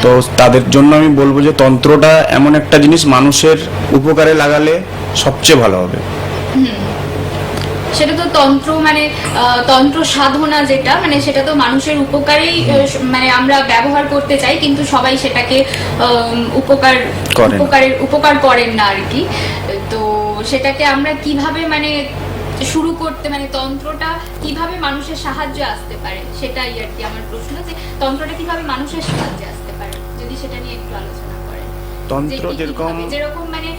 তো তাদের জন্য আমি বলবো যে তন্ত্রটা এমন একটা জিনিস মানুষের উপকারে লাগালে সবচেয়ে ভালো হবে। সেটা তো তন্ত্র মানে তন্ত্র সাধনা যেটা মানে সেটা তো মানুষের উপকারেই মানে আমরা ব্যবহার করতে চাই, কিন্তু সবাই সেটাকে উপকার করেন না আর কি। তো সেটাকে আমরা কিভাবে মানে শুরু করতে মানে তন্ত্রটা কিভাবে মানুষের সাহায্যে আসতে পারে সেটাই আর কি আমার প্রশ্ন, যে তন্ত্রটা কিভাবে মানুষের সাহায্যে আসতে পারে যদি সেটা নিয়ে একটু আলোচনা করেন। তন্ত্র যেরকম মানে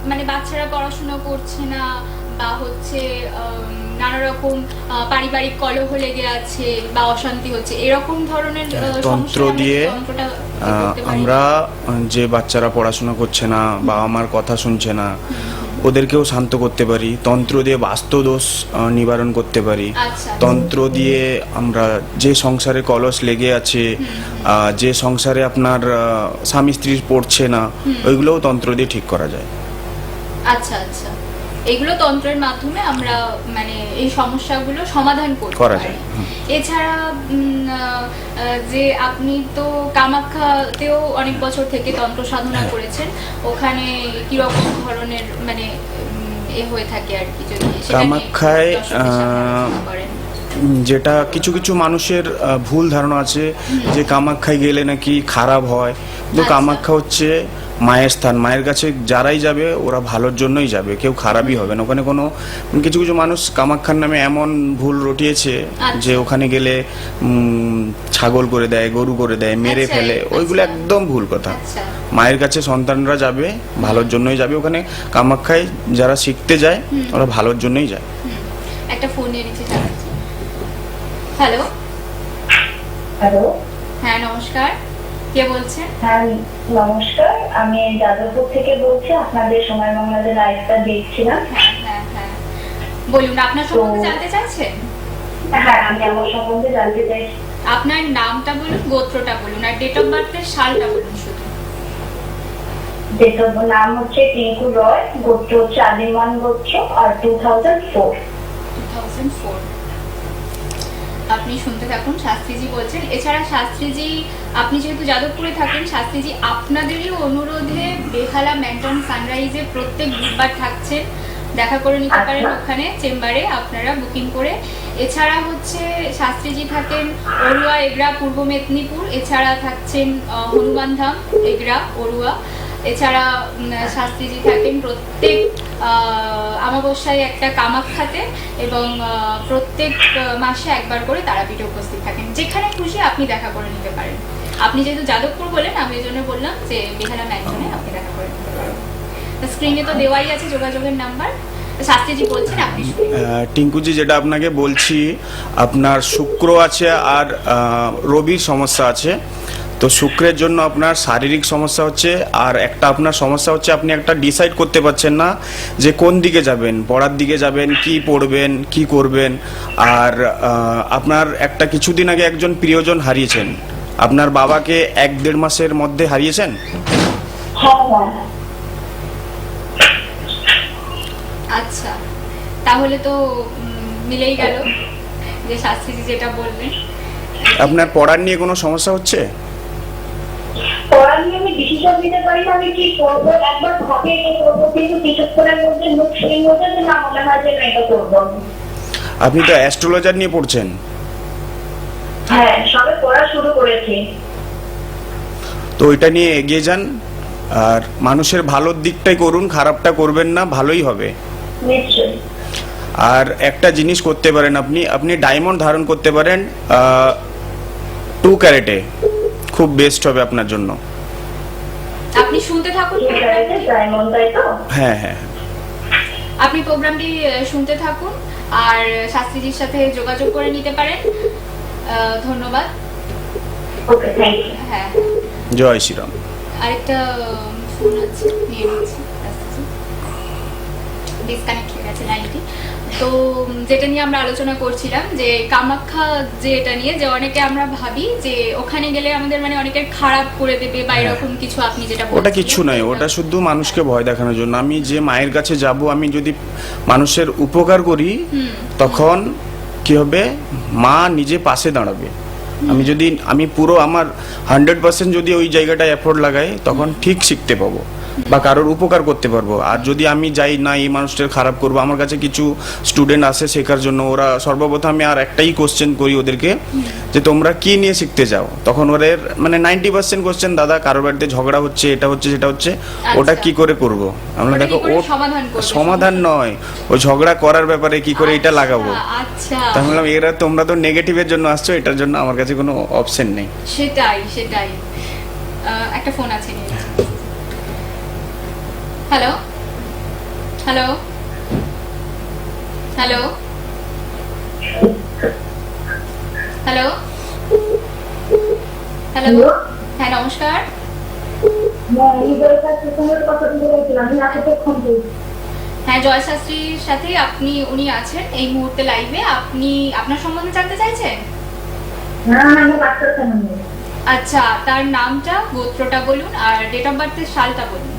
মানে বাচ্চারা পড়াশোনা করছে না বা হচ্ছে নানা রকম পারিবারিক কলহ লেগে আছে বা অশান্তি হচ্ছে, এরকম ধরনের তন্ত্র দিয়ে আমরা যে বাচ্চারা পড়াশোনা করছে না বা আমার কথা শুনছে না ওদেরকেও শান্ত করতে পারি। তন্ত্র দিয়ে বাস্তু দোষ নিবারণ করতে পারি। তন্ত্র দিয়ে আমরা যে সংসারে কলস লেগে আছে, যে সংসারে আপনার স্বামী স্ত্রী পড়ছে না, ওইগুলোও তন্ত্র দিয়ে ঠিক করা যায়। আচ্ছা আচ্ছা, এগুলো তন্ত্রের মাধ্যমে আমরা মানে এই সমস্যাগুলো সমাধান করতে পারি। এছাড়া যে আপনি তো কামাখ্যাতেও অনেক বছর থেকে তন্ত্র সাধনা করেছেন, ওখানে কিরকম ধরনের মানে হয়ে থাকে আর কি, যদি কামাখ্যায় যেটা কিছু কিছু মানুষের ভুল ধারণা আছে যে কামাখ্যায় গেলে নাকি খারাপ হয়, কিন্তু কামাখ্যা হচ্ছে মায়ের স্থান। মায়ের কাছে যারাই যাবে ওরা ভালোর জন্যই যাবে, কেউ খারাপই হবে না। ওখানে কোনো কিছু কিছু মানুষ কামাখ্যার নামে এমন ভুল রটিয়েছে যে ওখানে গেলে ছাগল করে দেয়, গরু করে দেয়, মেরে ফেলে, ওইগুলো একদম ভুল কথা। মায়ের কাছে সন্তানরা যাবে ভালোর জন্যই যাবে। ওখানে কামাখ্যায় যারা শিখতে যায় ওরা ভালোর জন্যই যায়। একটা ফোন নিয়ে নিচ্ছি। হ্যালো হ্যালো, হ্যাঁ নমস্কার, কে বলছেন? হ্যাঁ নমস্কার, আমি যাদবপুর থেকে বলছি। আপনাদের সময় বাংলাদেশ লাইভটা দেখছিলাম। হ্যাঁ হ্যাঁ হ্যাঁ, বলুন আপনার সম্বন্ধে জানতে চাইছেন? হ্যাঁ, আমি আমার সম্বন্ধে জানতে চাইছি। আপনার নামটা বলুন, গোত্রটা বলুন, আর ডেট অফ বার্থের সালটা বলুন শুধু। ডেট অফ নাম হচ্ছে টিঙ্কু রয়, গোত্র হচ্ছে আলিমান গোত্র, আর 2004। আপনি শুনতে থাকুন। শাস্ত্রীজি বলছেন, এছাড়া শাস্ত্রীজি আপনি যেহেতু যাদবপুরে থাকেন, শাস্ত্রীজি আপনাদেরই অনুরোধে বেহালা ম্যান্টন সানরাইজে প্রত্যেক বুধবার থাকছেন, দেখা করে নিতে পারেন ওখানে চেম্বারে আপনারা বুকিং করে। এছাড়া হচ্ছে শাস্ত্রীজি থাকেন অরুয়া এগরা পূর্ব মেদিনীপুর, এছাড়া থাকছেন হনুমান ধাম এগরা অরুয়া। এছাড়া শাস্ত্রীজি থাকেন প্রত্যেক অমাবস্যায় একটা কামাখ্যাতে, এবং প্রত্যেক মাসে একবার করে তারাপীঠে উপস্থিত থাকেন। যেখানে খুশি আপনি দেখা করে নিতে পারেন। আপনি যেহেতু যাদবপুর বলেন, আমি এই জন্য বললাম যে বেহালা ম্যানশনে আপনি দেখা করে নিতে পারেন। স্ক্রিনে তো দেওয়াই আছে যোগাযোগের নাম্বার। শাস্ত্রীজি বলছেন আপনি। টিঙ্কুজি, যেটা আপনাকে বলছি, আপনার শুক্র আছে আর রবির সমস্যা আছে। তো শুক্রের জন্য আপনার শারীরিক সমস্যা হচ্ছে, আর একটা আপনার সমস্যা হচ্ছে আপনি একটা ডিসাইড করতে পারছেন না যে কোন দিকে যাবেন, পড়ার দিকে যাবেন, কি পড়বেন, কি করবেন। আর আপনার একটা কিছুদিন আগে একজন প্রিয়জন হারিয়েছেন, আপনার বাবাকে 1-1.5 মাসের মধ্যে হারিয়েছেন। আচ্ছা, তাহলে তো মিলেই গেল যে শাস্ত্রীজি যেটা বললেন। আপনার পড়ার নিয়ে কোনো সমস্যা হচ্ছে? পড়ার নিয়ে আমি ডিসিশন নিতে পারি না, আমি কি করবো একবার ভাবে করবো, কিন্তু কিছুক্ষণের মধ্যে মুখ সেই হচ্ছে যে না, মনে হয় যে না এটা করবো। আপনি তো অ্যাস্ট্রোলজার নিয়ে পড়ছেন। হ্যাঁ, সবে পড়া শুরু করেছি। তো ওইটা নিয়ে এগিয়ে যান, আর মানুষের ভালোর দিকটাই করুন, খারাপটা করবেন না, ভালোই হবে। নিশ্চয়ই। আর একটা জিনিস করতে পারেন, আপনি ডায়মন্ড ধারণ করতে পারেন 2 ক্যারেটে, খুব বেস্ট হবে আপনার জন্য। আপনি শুনতে থাকুন। হ্যাঁ হ্যাঁ, আপনি প্রোগ্রামটি শুনতে থাকুন আর শাস্ত্রীজির সাথে যোগাযোগ করে নিতে পারেন। ধন্যবাদ। ওকে, থ্যাংক ইউ। হ্যাঁ, জয় শ্রীরাম। আরেকটা ফোন আছে, নিয়ে নিচ্ছি। ডিসকানেক্ট হয়ে গেছে লাইনটি। তো যেটা নিয়ে আমরা আলোচনা করছিলাম যে কামাখ্যা, যে এটা নিয়ে যে অনেকে আমরা ভাবি যে ওখানে গেলে আমাদের মানে অনেকের খারাপ করে দেবে বা এরকম কিছু, আপনি যেটা বলছেন ওটা কিছু নয়, ওটা শুধু মানুষকে ভয় দেখানোর জন্য। আমি যে মায়ের কাছে যাব, আমি যদি মানুষের উপকার করি তখন কি হবে, মা নিজে পাশে দাঁড়াবে। আমি পুরো আমার 100% যদি ওই জায়গাটায় এফোর্ট লাগাই তখন ঠিক শিখতে পাবো বা কারোর উপকার করতে পারবো। আর যদি আমি যাই না এই মানুষটার খারাপ করবো, আমার কাছে কিছু স্টুডেন্ট আসে শেখার জন্য, ওরা সর্বপ্রথম আমি আর একটাই কোশ্চেন করি ওদেরকে যে তোমরা কি নিয়ে শিখতে চাও, তখন ওদের মানে 90% কোশ্চেন, দাদা কারোর বাড়িতে ঝগড়া হচ্ছে, এটা হচ্ছে সেটা হচ্ছে, ওটা কি করে করব। আমরা ওটা দেখো কি করে ও সমাধান করবে? সমাধান নয়, ও ঝগড়া করার ব্যাপারে কি করে এটা লাগাবো। আচ্ছা, তাই বললাম এরা তোমরা তো নেগেটিভের জন্য আসছো, এটার জন্য আমার কাছে কোনো অপশন নেই। সেটাই সেটাই। একটা ফোন আছে, নিয়ে নিচ্ছি। Hello hello hello hello hello, হ্যাঁ নমস্কার। হ্যাঁ, জয় শাস্ত্রীর সাথে উনি আছেন এই মুহূর্তে লাইভে। আপনি আপনার সম্বন্ধে জানতে চাইছেন? আচ্ছা, তার নামটা, গোত্রটা বলুন আর ডেট অফ বার্থের সালটা বলুন।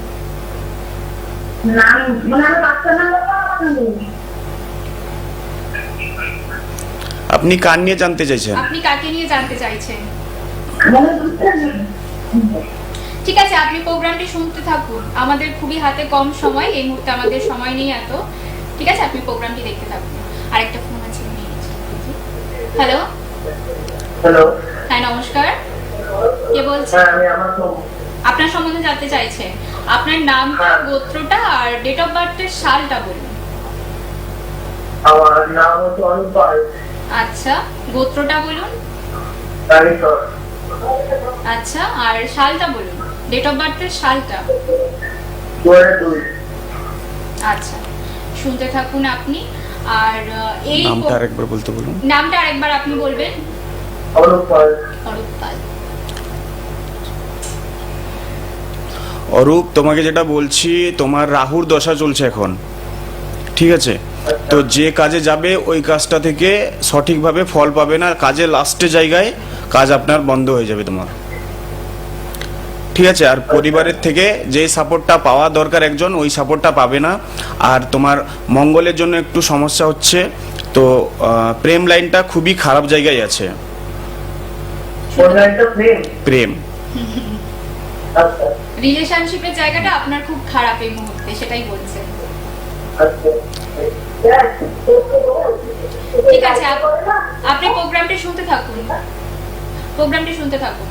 আপনি কার নিয়ে জানতে চাইছেন? আপনি কাকে নিয়ে জানতে চাইছেন? ঠিক আছে, আপনি প্রোগ্রামটি শুনতে থাকুন। আমাদের খুবই হাতে কম সময়, এই মুহূর্তে আমাদের সময় নেই এত। ঠিক আছে, আপনি প্রোগ্রামটি দেখতে থাকুন। আর একটা ফোন আছে, হ্যালো হ্যালো, হ্যাঁ নমস্কার, কে বলছেন? আপনার সম্বন্ধে জানতে চাইছেন। আপনার নামটা, গোত্রটা আর ডেট অফ বার্থের সালটা বলুন। আমার নাম হচ্ছে অনুপ পাল। আচ্ছা, গোত্রটা বলুন। তারিখর। আচ্ছা, আর সালটা বলুন, ডেট অফ বার্থের সালটা। 2002। আচ্ছা, শুনতে থাকুন আপনি। আর এই নামটা আরেকবার বলতে বলুন। নামটা আরেকবার আপনি বলবেন। অনুপ পাল। অরূপ পাল। অরূপ, তোমাকে যেটা বলছি, তোমার রাহুর দশা চলছে এখন, ঠিক আছে? তো যে কাজে যাবে ওই কাজটা থেকে সঠিকভাবে ফল পাবে না, কাজে লাস্টে জায়গায় কাজ আপনার বন্ধ হয়ে যাবে তোমার, ঠিক আছে? আর পরিবারের থেকে যে সাপোর্টটা পাওয়া দরকার একজন, ওই সাপোর্টটা পাবে না। আর তোমার মঙ্গলের জন্য একটু সমস্যা হচ্ছে, তো প্রেম লাইনটা খুবই খারাপ জায়গায় আছে। প্রেম আচ্ছা রিলেশনশিপের জায়গাটা আপনার খুব খারাপ এই মুহূর্তে, সেটাই বলছে। আচ্ছা। ঠিক আছে, আপনি প্রোগ্রামটি শুনতে থাকুন। প্রোগ্রামটি শুনতে থাকুন।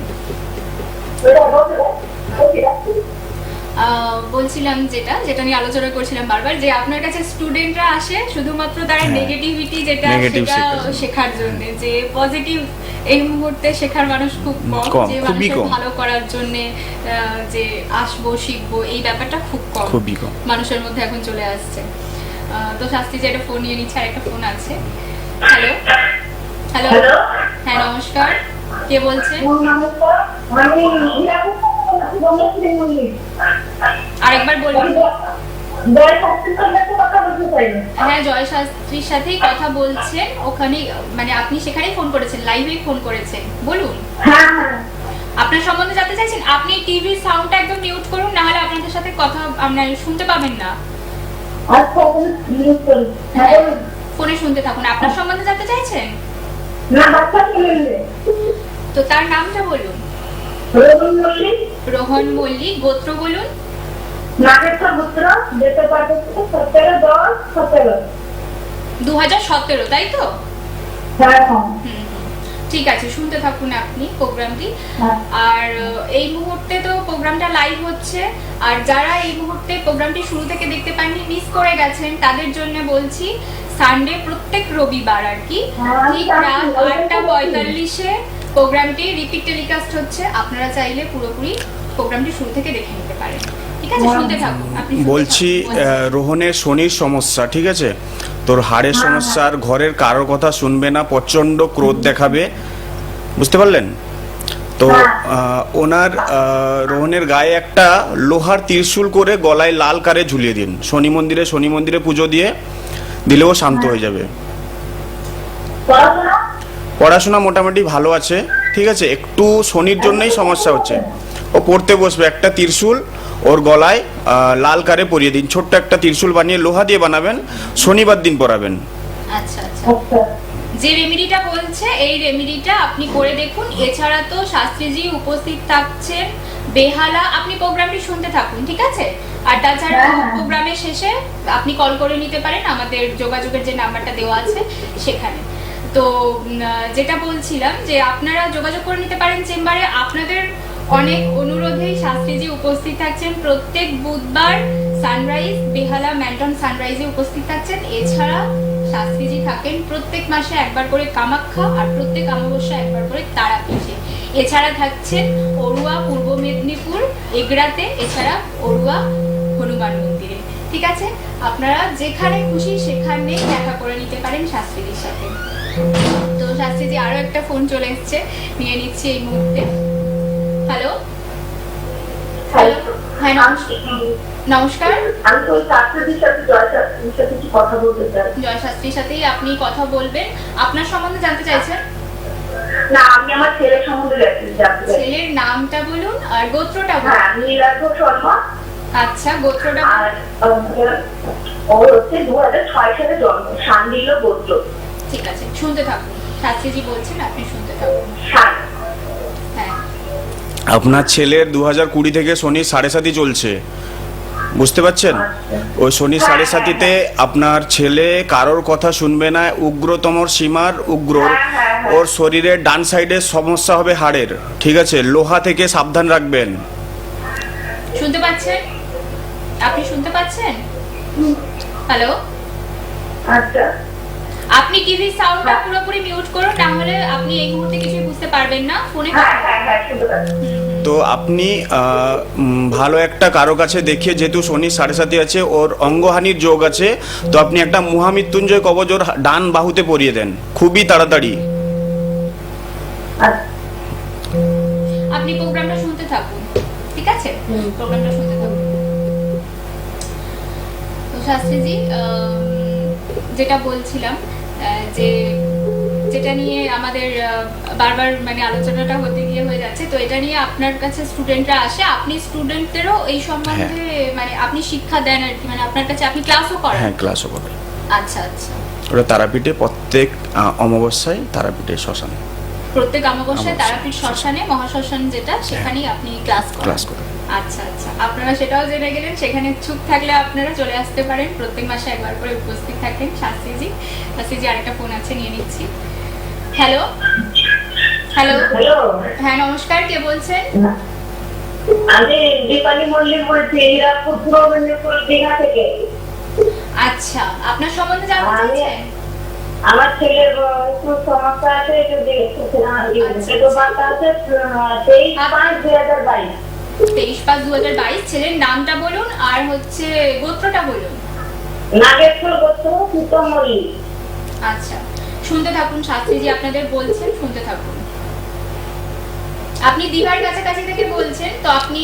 বলছিলাম যেটা নিয়ে আলোচনা করছিলাম বারবার, যে আপনার কাছে স্টুডেন্টরা আসে শুধুমাত্র তারা নেগেটিভিটি যেটা Negative সেটা শেখার জন্য। শেখার জন্য, যে পজিটিভ এই মুহূর্তে শেখার মানুষ খুব কম, যে খুবই মানুষের কম। ভালো করার জন্য যে আসবো শিখবো, এই ব্যাপারটা খুব কম খুবই কম মানুষের মধ্যে এখন চলে আসছে। তো শাস্ত্রী যে একটা ফোন নিয়ে নিচ্ছে, আর একটা ফোন আছে। হ্যালো হ্যালো, হ্যাঁ নমস্কার, কে বলছেন? আরেকবার বলুন। হ্যাঁ, জয় শাস্ত্রীর সাথেই কথা বলছেন। ওখানে মানে আপনি সেখানেই ফোন করেছেন, লাইভেই ফোন করেছেন। বলুন, আপনার সম্বন্ধে জানতে চাইছেন। আপনি টিভির সাউন্ডটা একদম মিউট করুন, না হলে আপনাদের সাথে কথা আপনার শুনতে পাবেন না। ফোনে শুনতে থাকুন। আপনার সম্বন্ধে জানতে চাইছেন, তো তার নামটা বলুন। রোহন মল্লিক, গোত্র বলুন। 2017, তাই তো? ঠিক আছে, শুনতে থাকুন আপনি প্রোগ্রামটি। আর এই মুহূর্তে তো প্রোগ্রামটা লাইভ হচ্ছে, আর যারা এই মুহূর্তে প্রোগ্রামটি শুরু থেকে দেখতে পাননি, মিস করে গেছেন, তাদের জন্য বলছি সানডে প্রত্যেক রবিবার আর কি ঠিক রাত 8:45-এ প্রোগ্রামটি রিপিট টেলিকাস্ট হচ্ছে। আপনারা চাইলে পুরোপুরি প্রোগ্রামটি শুরু থেকে দেখে নিতে পারেন। ঠিক আছে, শুনতে থাকুন আপনি। বলছি, রোহনের শনির সমস্যা, ঠিক আছে? তোর হাড়ের সমস্যা, আর ঘরের কারোর কথা শুনবে না, প্রচন্ড ক্রোধ দেখাবে, বুঝতে পারলেন তো? ওনার রোহনের গায়ে একটা লোহার ত্রিশূল করে গলায় লাল কারে ঝুলিয়ে দিন। শনি মন্দিরে পুজো দিয়ে দিলেও শান্ত হয়ে যাবে। পড়াশোনা মোটামুটি ভালো আছে, ঠিক আছে? একটু শনির জন্যই সমস্যা হচ্ছে। ও পড়তে বসবে, একটা ত্রিশূল ওর গলায় লাল কারে পরিয়ে দিন। ছোট্ট একটা ত্রিশূল বানিয়ে লোহা দিয়ে বানাবেন, শনিবার দিন পরাবেন। আচ্ছা আচ্ছা, যে রেমেডিটা বলছে এই রেমেডিটা আপনি করে দেখুন। এছাড়া তো শাস্ত্রীজি উপস্থিত থাকছেন বেহালা, আপনি প্রোগ্রামটি শুনতে থাকুন, ঠিক আছে? আর তাছাড়া প্রোগ্রামের শেষে আপনি কল করে নিতে পারেন আমাদের যোগাযোগের যে নাম্বারটা দেওয়া আছে সেখানে। তো যেটা বলছিলাম যে আপনারা যোগাযোগ করে নিতে পারেন চেম্বারে। আপনাদের অনেক অনুরোধেই শাস্ত্রীজি উপস্থিত থাকছেন প্রত্যেক বুধবার সানরাইজ বেহালা ম্যান্টন সানরাইজে উপস্থিত থাকছেন। এছাড়া শাস্ত্রীজি থাকেন প্রত্যেক মাসে একবার করে কামাখ্যা আর প্রত্যেক অমাবস্যা একবার করে তারাপীঠে। এছাড়া থাকছেন অরুয়া পূর্ব মেদিনীপুর এগরাতে, এছাড়া অরুয়া হনুমান মন্দিরে, ঠিক আছে? আপনারা যেখানে খুশি সেখানে দেখা করে নিতে পারেন শাস্ত্রীজির সাথে। তো শাস্ত্রীজি আরো একটা ফোন চলে এসছে, নিয়ে নিচ্ছি এই মুহূর্তে। হ্যালো হ্যালো, হ্যাঁ নমস্কার। আমি তো ওই শাস্ত্রীর সাথে জয় শাস্ত্রীর সাথে কিছু কথা বলতে চাই। জয় শাস্ত্রীর সাথেই আপনি কথা বলবেন। আপনার সম্বন্ধে জানতে চাইছেন? না, আমি আমার ছেলের সম্বন্ধে জানতে চাই। ছেলের নামটা বলুন আর গোত্রটা বলুন। হ্যাঁ, নীলাভ শর্মা। আচ্ছা, গোত্রটা আর ওর হচ্ছে 2006 সালে জন্ম, শান্ডিল্য গোত্র। ঠিক আছে, শুনতে থাকুন। শাস্ত্রীজি বলছেন, আপনি শুনতে থাকুন। হ্যাঁ, আপনার ছেলের 2020 থেকে শনি 7.5 চলছে, বুঝতে পারছেন? ওই শনি 7.5-তে আপনার ছেলে কারোর কথা শুনবে না, উগ্রতম সীমার উগ্র। ওর শরীরের ডান সাইডে সমস্যা হবে হাড়ের, ঠিক আছে? লোহা থেকে সাবধান রাখবেন। শুনতে পাচ্ছেন? আপনি শুনতে পাচ্ছেন? হ্যালো, আচ্ছা। আপনি টিভির সাউন্ডটা পুরোপুরি মিউট করুন, না হলে আপনি এই মুহূর্তে কিছুই বুঝতে পারবেন না ফোনে। হ্যাঁ, শুনতে পাচ্ছি। তো আপনি ভালো একটা কারো কাছে দেখিয়ে, যেহেতু শনি 7.5 আছে, ওর অঙ্গহানির যোগ আছে, তো আপনি একটা মহামৃত্যুঞ্জয় কবচ ওর ডান বাহুতে পরিয়ে দেন খুবই তাড়াতাড়ি। আপনি প্রোগ্রামটা শুনতে থাকুন, ঠিক আছে? প্রোগ্রামটা শুনতে থাকুন। তো শাস্ত্রীজি, যেটা বলছিলাম, যে যেটা নিয়ে আমাদের বারবার মানে আলোচনাটা হতে গিয়ে হয়ে যাচ্ছে, তো এটা নিয়ে আপনার কাছে স্টুডেন্টরা আসে, আপনি স্টুডেন্টদেরও এই সম্বন্ধে মানে আপনি শিক্ষা দেন আর কি, মানে আপনার কাছে আপনি ক্লাসও করেন? হ্যাঁ, ক্লাসও করে। আচ্ছা আচ্ছা। ওটা তারাপীঠে প্রত্যেক অমাবস্যায়, তারাপীঠে শ্মশানে, প্রত্যেক অমাবস্যায় তারাপীঠ শ্মশানে, মহাশ্মশান যেটা, সেখানেই আপনি ক্লাস করেন। আচ্ছা আচ্ছা, আপনারা সেটাও জেনে গেলেন। সেখানে চুপ থাকলে আপনারা চলে আসতে পারেন, প্রত্যেক মাসে একবার করে উপস্থিত থাকেন শাস্ত্রীজি। শাস্ত্রীজি আরেকটা ফোন আছে, নিয়ে নিচ্ছি। হ্যালো হ্যালো, হ্যাঁ নমস্কার, কে বলছেন? আমি দীপালি মল্লিক বলছি, হিরাপুর পূর্ব মেদিনীপুর দীঘা থেকে। আচ্ছা, আপনার সম্বন্ধে জানতে চাইছেন? আমার ছেলের একটু সমস্যা আছে, একটু বার্তা আছে 23/5/2022। 23/5/2022। ছেলের নামটা বলুন আর হচ্ছে গোত্রটা বলুন। নাগেশ্বর গোত্র, সুতম মল্লিক। আচ্ছা, শুনতে থাকুন। শাস্ত্রীজি আপনাদের বলছেন, শুনতে থাকুন। আপনি দীঘার কাছাকাছি থেকে বলছেন, তো আপনি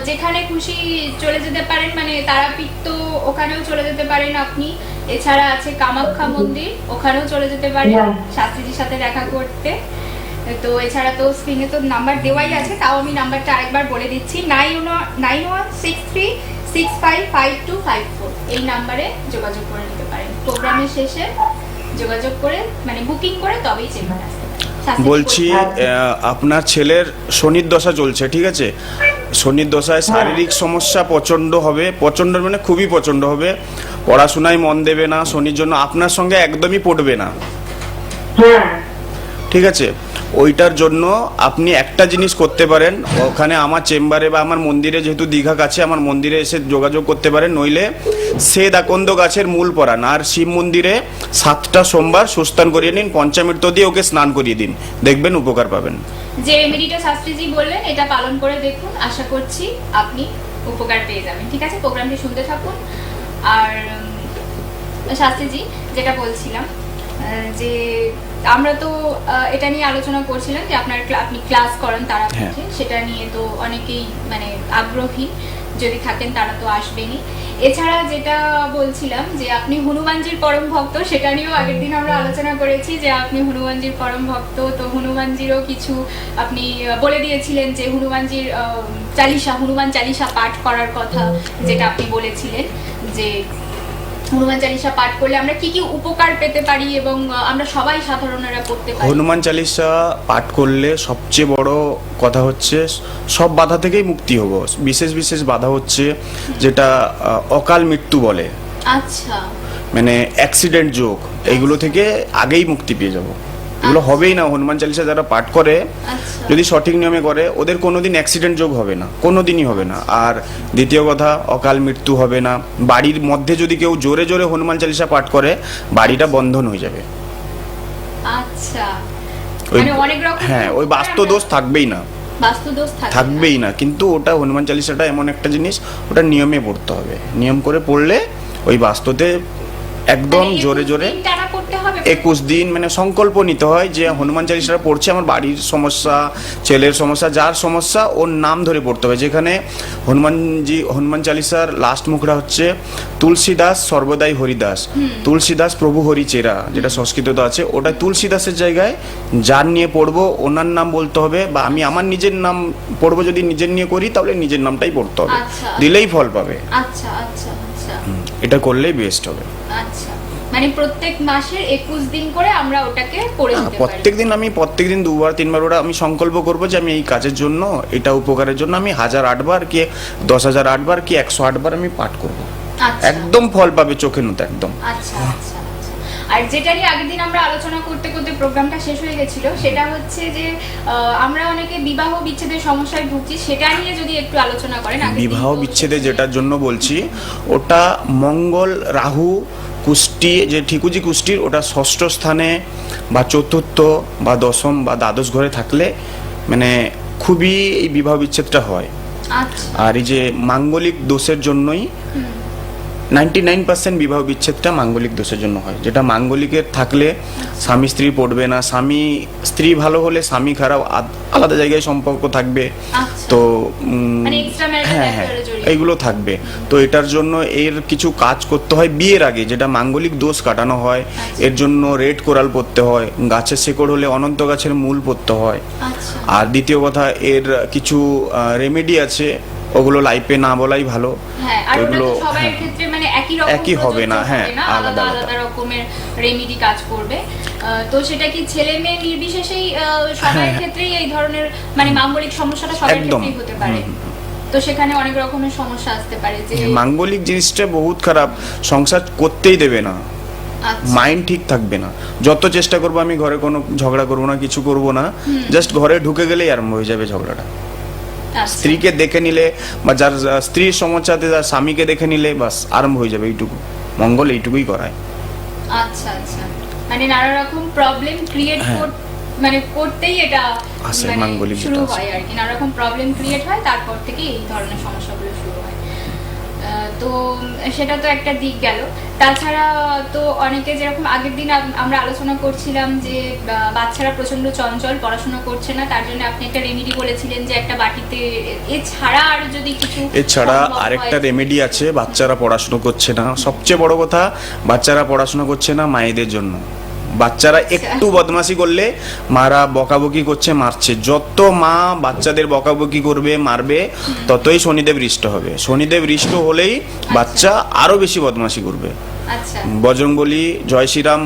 যেখানে খুশি চলে যেতে পারেন, মানে তারাপীঠ তো ওখানেও চলে যেতে পারেন আপনি। এছাড়া আছে কামাখ্যা মন্দির, ওখানেও চলে যেতে পারেন শাস্ত্রীজির সাথে দেখা করতে। তো এছাড়া তো স্ক্রিনে তো নাম্বার দেওয়াই আছে, তাও আমি নাম্বারটা আরেকবার বলে দিচ্ছি, 9163355254। এই নাম্বারে যোগাযোগ করে নিতে পারেন। প্রোগ্রামের শেষে যোগাযোগ করে মানে বুকিং করে তবেই চেম্বারে আসতে পারেন। বলছি, আপনার ছেলের শনির দশা চলছে, ঠিক আছে? শনির দশায় শারীরিক সমস্যা প্রচণ্ড হবে, প্রচণ্ড মানে খুবই প্রচণ্ড হবে। পড়াশোনায় মন দেবে না, শনির জন্য আপনার সঙ্গে একদমই পড়বে না, ঠিক আছে? ওইটার জন্য আপনি একটা জিনিস করতে পারেন, ওখানে আমার চেম্বারে বা আমার মন্দিরে, যেহেতু দীঘা কাছে, আমার মন্দিরে এসে যোগাযোগ করতে পারেন। নইলে শ্বেত আকন্দ গাছের মূল পরান আর শিব মন্দিরে 7টা সোমবার সুস্থান করিয়ে নিন, পঞ্চামৃত দিয়ে ওকে স্নান করিয়ে দিন, দেখবেন উপকার পাবেন। যে রেমেডিটা শাস্ত্রীজি বললেন এটা পালন করে দেখুন, আশা করছি আপনি উপকার পেয়ে যাবেন, ঠিক আছে? প্রোগ্রামটি শুনতে থাকুন। আর শাস্ত্রীজি যেটা বলছিলাম, যে আমরা তো এটা নিয়ে আলোচনা করছিলাম যে আপনি ক্লাস করেন তারাপীঠে, সেটা নিয়ে তো অনেকেই মানে আগ্রহী, যদি থাকেন তারা তো আসবেনই। এছাড়া যেটা বলছিলাম যে আপনি হনুমানজির পরম ভক্ত, সেটা নিয়েও আগের দিন আমরা আলোচনা করেছি যে আপনি হনুমানজির পরম ভক্ত। তো হনুমানজিরও কিছু আপনি বলে দিয়েছিলেন যে হনুমানজির হনুমান চালিসা পাঠ করার কথা, যেটা আপনি বলেছিলেন যে হনুমান চালিসা পাঠ করলে আমরা কি কি উপকার পেতে পারি এবং আমরা সবাই সাধারণরা করতে পারি? হনুমান চালিসা পাঠ করলে সবচেয়ে বড় কথা হচ্ছে সব বাধা থেকেই মুক্তি হব। বিশেষ বিশেষ বাধা হচ্ছে যেটা অকাল মৃত্যু বলে, আচ্ছা মানে অ্যাক্সিডেন্ট যোগ, এইগুলো থেকে আগেই মুক্তি পেয়ে যাব। এগুলো হবেই না। হনুমান চালিসা যারা পাঠ করে আচ্ছা যদি সঠিক নিয়মে করে ওদের কোনোদিন অ্যাক্সিডেন্ট যোগ হবে না, কোনোদিনই হবে না। আর দ্বিতীয় কথা, অকাল মৃত্যু হবে না। বাড়ির মধ্যে যদি কেউ জোরে জোরে হনুমান চালিসা পাঠ করে বাড়িটা বন্ধন হয়ে যাবে। আচ্ছা ওই মানে অনেক রকম হ্যাঁ, ওই বাস্তু দোষ থাকবেই না, বাস্তুদোষ থাকবেই না। কিন্তু ওটা হনুমান চালিসাটা এমন একটা জিনিস, ওটা নিয়মে পড়তে হবে। নিয়ম করে পড়লে ওই বাস্তুতে একদম জোরে জোরে 21 দিন মানে সংকল্প নিতে হয় যে হনুমান চালিসাটা পড়ছে, আমার বাড়ির সমস্যা, ছেলের সমস্যা, যার সমস্যা ওর নাম ধরে পড়তে হবে। যেখানে হনুমান চালিসার লাস্ট মুখটা হচ্ছে তুলসীদাস সর্বদাই হরিদাস, তুলসীদাস প্রভু হরিচেরা, যেটা সংস্কৃততে আছে, ওটা তুলসীদাসের জায়গায় যার নিয়ে পড়বো ওনার নাম বলতে হবে। বা আমি আমার নিজের নাম পড়বো, যদি নিজের নিয়ে করি তাহলে নিজের নামটাই পড়তে হবে, আচ্ছা। দিলেই ফল পাবে। আচ্ছা আচ্ছা আচ্ছা এটা করলেই বেস্ট হবে। আচ্ছা মানে প্রত্যেক মাসের 21 দিন করে আমরা ওটাকে করে দিতে পারি। প্রত্যেকদিন 2বার 3বার ওটা আমি সংকল্প করব যে আমি এই কাজের জন্য, এটা উপকারের জন্য আমি 1008 বার কি 10,008 বার কি 108 বার আমি পাঠ করব। আচ্ছা একদম ফল পাবে চোখের মতো একদম। আচ্ছা আচ্ছা আচ্ছা। আর যেটা নিয়ে আগের দিন আমরা আলোচনা করতে করতে প্রোগ্রামটা শেষ হয়ে গেছিল, সেটা হচ্ছে যে আমরা অনেকে বিবাহ বিচ্ছেদের সমস্যায় ভুগছি, সেটা নিয়ে যদি একটু আলোচনা করেন। বিবাহ বিচ্ছেদে যেটার জন্য বলছি, ওটা মঙ্গল রাহু কুষ্টি, যে ঠিকুজি কুষ্টির ওটা 6ষ্ঠ স্থানে বা 4র্থ বা 10ম বা দ্বাদশ ঘরে থাকলে মানে খুবই এই বিবাহ বিচ্ছেদটা হয়। আচ্ছা আর এই যে মাঙ্গলিক দোষের জন্যই 99% বিবাহ বিচ্ছেদটা মাঙ্গলিক দোষের জন্য হয়। যেটা মাঙ্গলিকের থাকলে স্বামী স্ত্রী পড়বে না, স্বামী স্ত্রী ভালো হলে স্বামী খারাপ, আলাদা জায়গায় সম্পর্ক থাকবে। আচ্ছা। তো মানে extramarital হ্যাঁ হ্যাঁ affair-এ জড়িয়ে। এইগুলো থাকবে। তো এটার জন্য এর কিছু কাজ করতে হয় বিয়ের আগে, যেটা মাঙ্গলিক দোষ কাটানো হয়। এর জন্য রেড কোরাল পড়তে হয়, গাছের শেকড় হলে অনন্ত গাছের মূল পড়তে হয়। আচ্ছা আর দ্বিতীয় কথা, এর কিছু রেমেডি আছে, ওগুলো লাইফে না বলাই ভালো। হ্যাঁ, আর ওটা তো ওগুলো সবার হ্যাঁ। ক্ষেত্রে মানে একই হবে না, হ্যাঁ, আলাদা আলাদা আলাদা রকমের রেমেডি কাজ করবে। তো সেটা কি ছেলে মেয়ে নির্বিশেষেই সবার ক্ষেত্রেই এই ধরনের মানে মাঙ্গলিক সমস্যাটা সবার একদম। ক্ষেত্রেই হতে পারে? তো সেখানে অনেক রকমের সমস্যা আসতে পারে যে মাঙ্গলিক জিনিসটা বহুত খারাপ, সংসার করতেই দেবে না, আচ্ছা, মাইন্ড ঠিক থাকবে না। যত চেষ্টা করবো আমি ঘরে কোনো ঝগড়া করবো না, কিছু করবো না, জাস্ট ঘরে ঢুকে গেলেই আরম্ভ হয়ে যাবে ঝগড়াটা। আচ্ছা। স্ত্রীকে দেখে নিলে বা যার স্ত্রীর সমস্যাতে যার স্বামীকে দেখে নিলে বাস আরম্ভ হয়ে যাবে। এইটুকু মঙ্গল এইটুকুই করায়। আচ্ছা আচ্ছা, মানে নানা রকম প্রবলেম ক্রিয়েট মানে করতেই এটা আসে, মানে মাঙ্গলিক শুরু যেটা আছে। হয় আর কি, নানা রকম প্রবলেম ক্রিয়েট হয়, তারপর থেকে এই ধরনের সমস্যাগুলো শুরু হয়। তো সেটা তো একটা দিক গেল। তাছাড়া তো অনেকে যেরকম আগের দিন আমরা আলোচনা করছিলাম যে বাচ্চারা প্রচন্ড চঞ্চল, পড়াশোনা করছে না, তার জন্য আপনি একটা রেমেডি বলেছিলেন যে একটা বাটিতে, এছাড়া আর যদি কিছু এছাড়া সম্ভব আরেকটা হয়। রেমেডি আছে, বাচ্চারা পড়াশোনা করছে না, সবচেয়ে বড় কথা বাচ্চারা পড়াশোনা করছে না মায়েদের জন্য। বাচ্চারা একটু বদমাশি করলে মারা বকাবকি করছে, মারছে। যত মা বাচ্চাদের বকাবকি করবে, মারবে, ততই শনিদেব হৃষ্ট হবে। শনিদেব হৃষ্ট হলেই বাচ্চা আরো বেশি বদমাশি করবে। আচ্ছা বজরংবলী জয় শ্রীরাম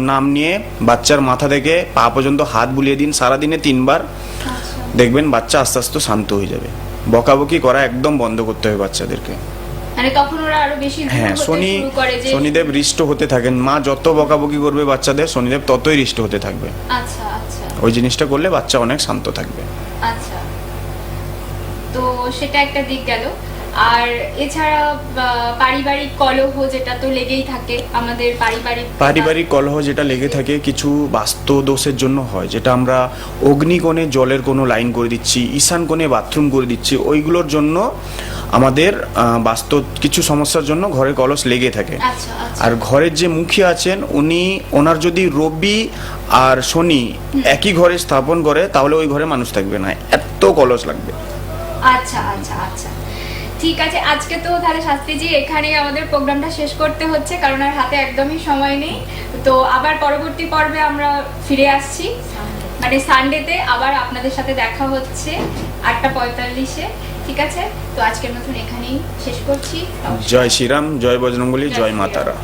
নাম নিয়ে বাচ্চার মাথা থেকে পা পর্যন্ত হাত বুলিয়ে দিন, সারাদিনে 3 বার, আচ্ছা দেখবেন বাচ্চা আস্তে আস্তে শান্ত হয়ে যাবে। বকাবকি করা একদম বন্ধ করতে হবে বাচ্চাদেরকে। মানে তখন ওরা আরো বেশি দূর হ্যাঁ, হতে শুরু করে যে শনিদেব হৃষ্ট হতে থাকেন। মা যত বকাবকি করবে বাচ্চাদের, শনিদেব ততই হৃষ্ট হতে থাকবে। আচ্ছা আচ্ছা ওই জিনিসটা করলে বাচ্চা অনেক শান্ত থাকবে। আচ্ছা, তো সেটা একটা দিক গেল। আর এছাড়া পারিবারিক কলহ যেটা তো লেগেই থাকে আমাদের, পারিবারিক কলহ যেটা লেগে থাকে কিছু বাস্তু দোষের জন্য হয়, যেটা আমরা অগ্নিকোণে জলের কোনো লাইন করে দিচ্ছি, ঈশান কোণে বাথরুম করে দিচ্ছি, ওইগুলোর জন্য আমাদের বাস্তু কিছু সমস্যার জন্য ঘরে কলস লেগে থাকে। আচ্ছা আচ্ছা আর ঘরের যে মুখিয়া আছেন ওনার যদি রবি আর শনি একই ঘরে স্থাপন করে তাহলে ওই ঘরে মানুষ থাকবে না, এত কলস লাগবে। আচ্ছা আচ্ছা আচ্ছা, ঠিক আছে। আজকে তো তাহলে শাস্ত্রীজি এখানে আমাদের প্রোগ্রামটা শেষ করতে হচ্ছে, কারণ আর হাতে একদমই সময় নেই। তো আবার পরবর্তী পর্বে আমরা ফিরে আসছি, মানে সানডেতে আবার আপনাদের সাথে দেখা হচ্ছে 8:45-এ। ঠিক আছে, তো আজকের মতন এখানেই শেষ করছি। জয় শ্রীরাম, জয় বজরংবলী, জয় মাতারা।